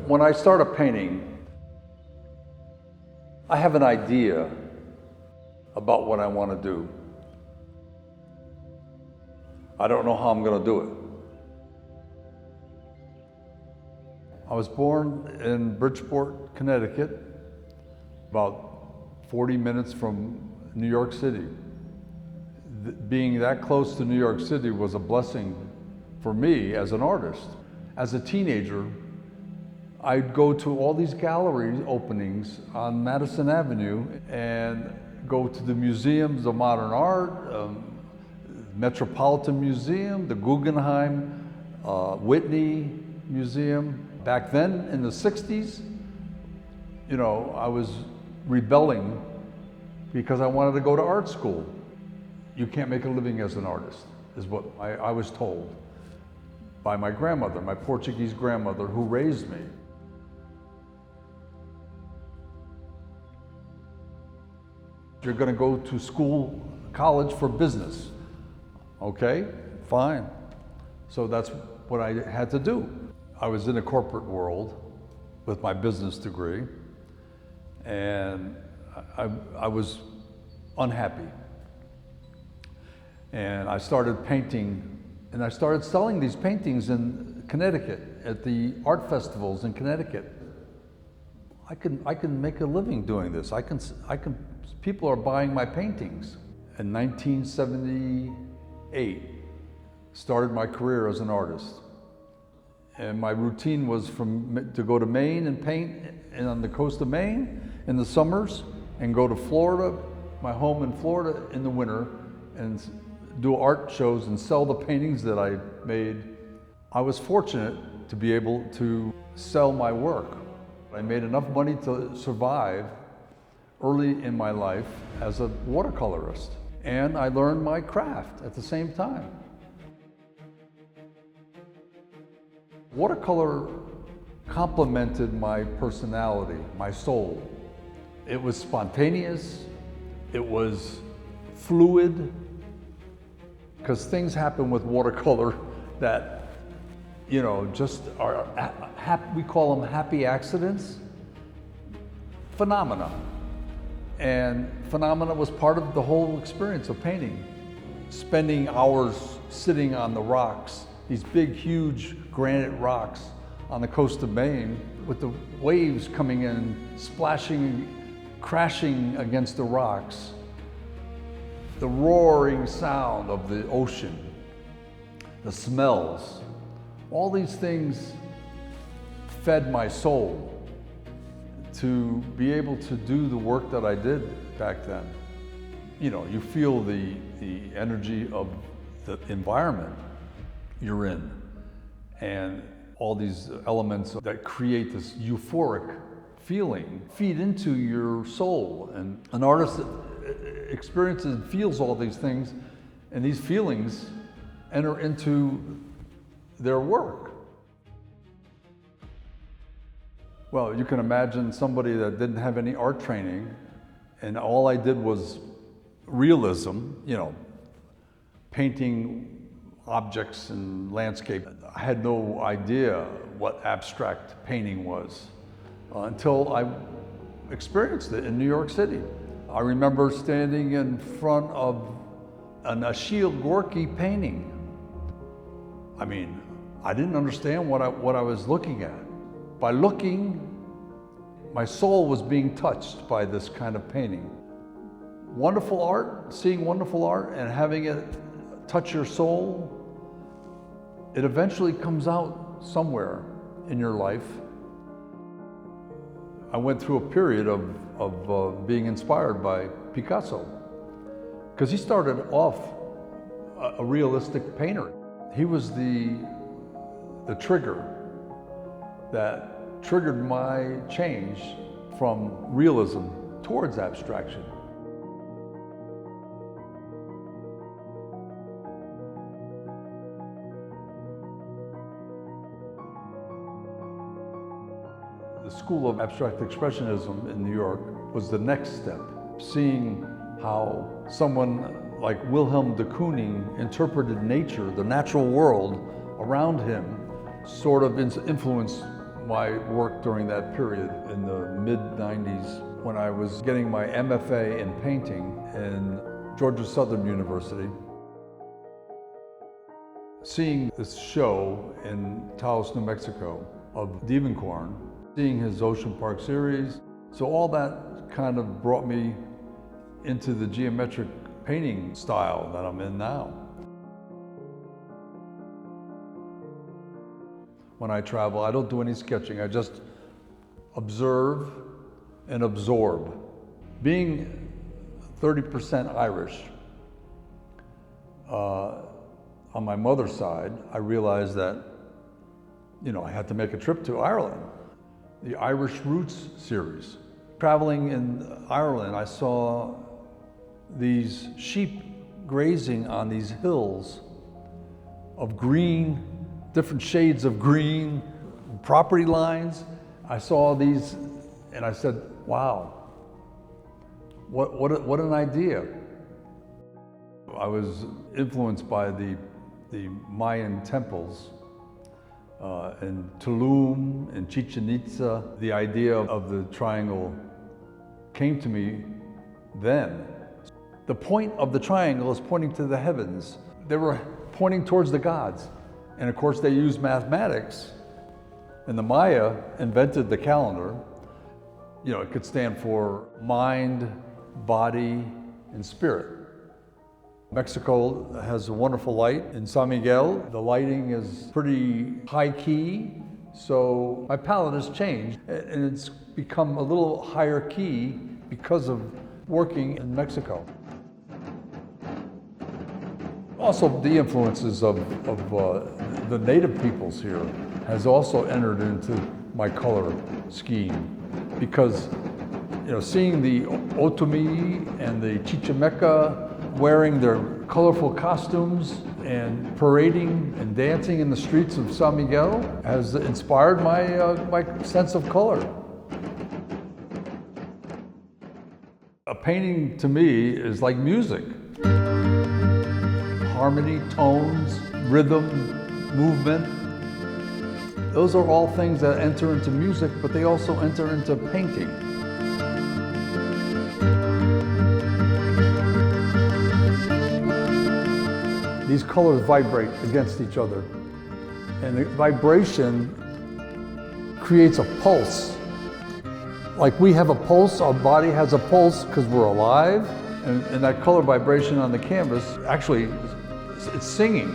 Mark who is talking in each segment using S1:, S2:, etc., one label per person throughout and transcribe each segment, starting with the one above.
S1: when I start a painting, I have an idea about what I want to do. I don't know how I'm going to do it. I was born in Bridgeport, Connecticut, about 40 minutes from New York City. Being that close to New York City was a blessing for me as an artist. As a teenager, I'd go to all these gallery openings on Madison Avenue and go to the museums of modern art, Metropolitan Museum, the Guggenheim, Whitney Museum. Back then, in the 60s, you know, I was rebelling because I wanted to go to art school. You can't make a living as an artist, is what I was told by my grandmother, my Portuguese grandmother, who raised me. You're going to go to school, college for business. Okay, fine. So that's what I had to do. I was in the corporate world with my business degree, and I was unhappy. And I started painting, and I started selling these paintings in Connecticut, at the art festivals in Connecticut. I can make a living doing this. People are buying my paintings. In 1978, started my career as an artist. And my routine was to go to Maine and paint and on the coast of Maine in the summers, and go to Florida, my home in Florida, in the winter, and do art shows and sell the paintings that I made. I was fortunate to be able to sell my work. I made enough money to survive early in my life as a watercolorist, and I learned my craft at the same time. Watercolor complemented my personality, my soul. It was spontaneous, it was fluid, because things happen with watercolor that, you know, just are, we call them happy accidents, phenomena. And phenomena was part of the whole experience of painting. Spending hours sitting on the rocks, these big, huge granite rocks on the coast of Maine, with the waves coming in, splashing, crashing against the rocks, the roaring sound of the ocean, the smells, all these things fed my soul to be able to do the work that I did back then. You know, you feel the energy of the environment you're in, and all these elements that create this euphoric feeling feed into your soul. And an artist experiences and feels all these things, and these feelings enter into their work. Well, you can imagine somebody that didn't have any art training, and all I did was realism, you know, painting objects and landscape. I had no idea what abstract painting was until I experienced it in New York City. I remember standing in front of an Achille Gorky painting. I mean, I didn't understand what I was looking at. By looking, my soul was being touched by this kind of painting. Wonderful art, seeing wonderful art and having it touch your soul, it eventually comes out somewhere in your life. I went through a period of being inspired by Picasso, because he started off a realistic painter. He was the trigger that triggered my change from realism towards abstraction. The School of Abstract Expressionism in New York was the next step, seeing how someone like Wilhelm de Kooning interpreted nature, the natural world around him, sort of influenced my work during that period in the mid-90s when I was getting my MFA in painting in Georgia Southern University. Seeing this show in Taos, New Mexico of Dievenkorn, seeing his Ocean Park series, so all that kind of brought me into the geometric painting style that I'm in now. When I travel, I don't do any sketching. I just observe and absorb. Being 30% Irish, on my mother's side, I realized that, I had to make a trip to Ireland. The Irish Roots series. Traveling in Ireland, I saw these sheep grazing on these hills of green, different shades of green, property lines. I saw these and I said, wow, what an idea. I was influenced by the Mayan temples in Tulum and Chichen Itza. The idea of the triangle came to me then. The point of the triangle is pointing to the heavens. They were pointing towards the gods. And of course they used mathematics, and the Maya invented the calendar. It could stand for mind, body, and spirit. Mexico has a wonderful light. In San Miguel, the lighting is pretty high key, so my palette has changed, and it's become a little higher key because of working in Mexico. Also, the influences of the native peoples here has also entered into my color scheme, because seeing the Otomi and the Chichimeca wearing their colorful costumes and parading and dancing in the streets of San Miguel has inspired my sense of color. A painting to me is like music. Harmony, tones, rhythm, movement. Those are all things that enter into music, but they also enter into painting. These colors vibrate against each other, and the vibration creates a pulse. Like we have a pulse, our body has a pulse because we're alive, and that color vibration on the canvas, actually, it's singing.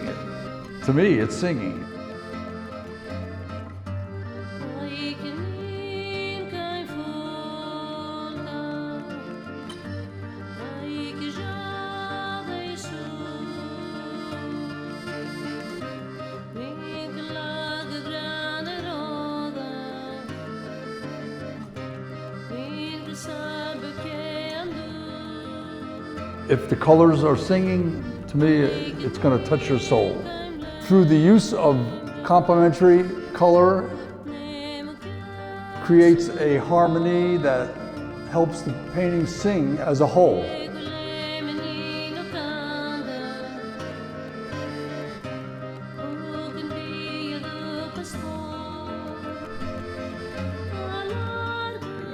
S1: To me, it's singing. If the colors are singing, to me, it's going to touch your soul. Through the use of complementary color, creates a harmony that helps the painting sing as a whole.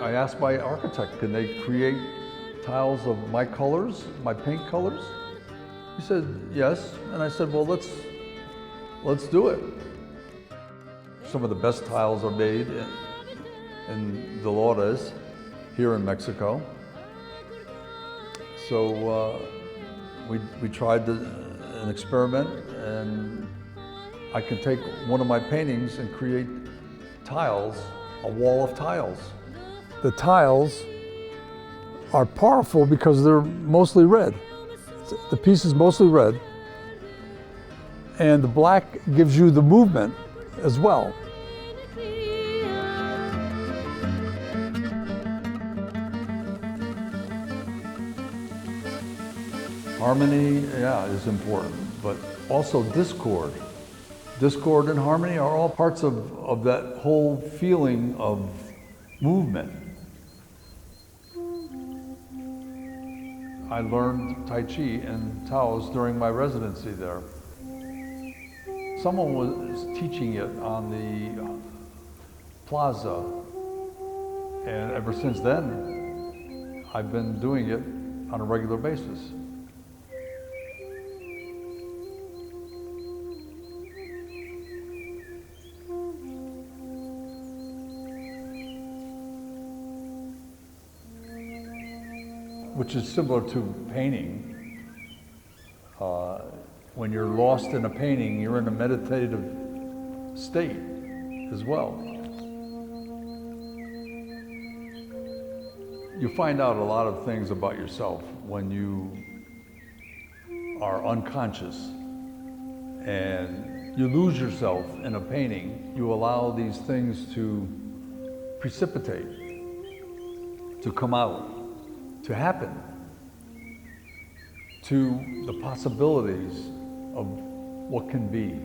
S1: I asked my architect, can they create tiles of my colors, my paint colors? He said, yes. And I said, well, let's do it. Some of the best tiles are made in Dolores, here in Mexico. So we tried an experiment, and I can take one of my paintings and create tiles, a wall of tiles. The tiles are powerful because they're mostly red. The piece is mostly red, and the black gives you the movement as well. Harmony, yeah, is important, but also discord. Discord and harmony are all parts of that whole feeling of movement. I learned Tai Chi in Taos during my residency there. Someone was teaching it on plaza. And ever since then, I've been doing it on a regular basis. Which is similar to painting. When you're lost in a painting, you're in a meditative state as well. You find out a lot of things about yourself when you are unconscious and you lose yourself in a painting. You allow these things to precipitate, to come out, to happen, to the possibilities of what can be.